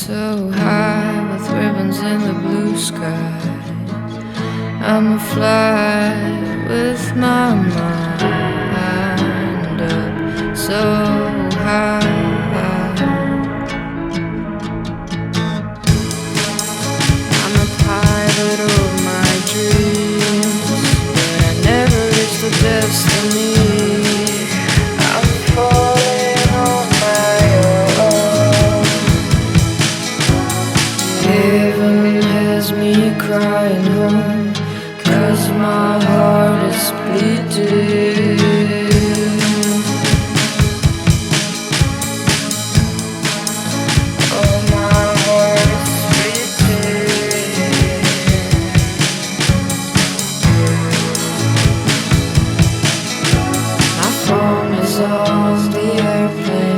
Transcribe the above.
so high with ribbons in the blue sky. I'ma fly with my mind up so high. I'm a pilot of my dreams, but I never reached the destiny. I'm falling on my own. Heaven has me crying home, 'cause my heart is bleeding. Oh, my heart is bleeding. My phone is on the airplane.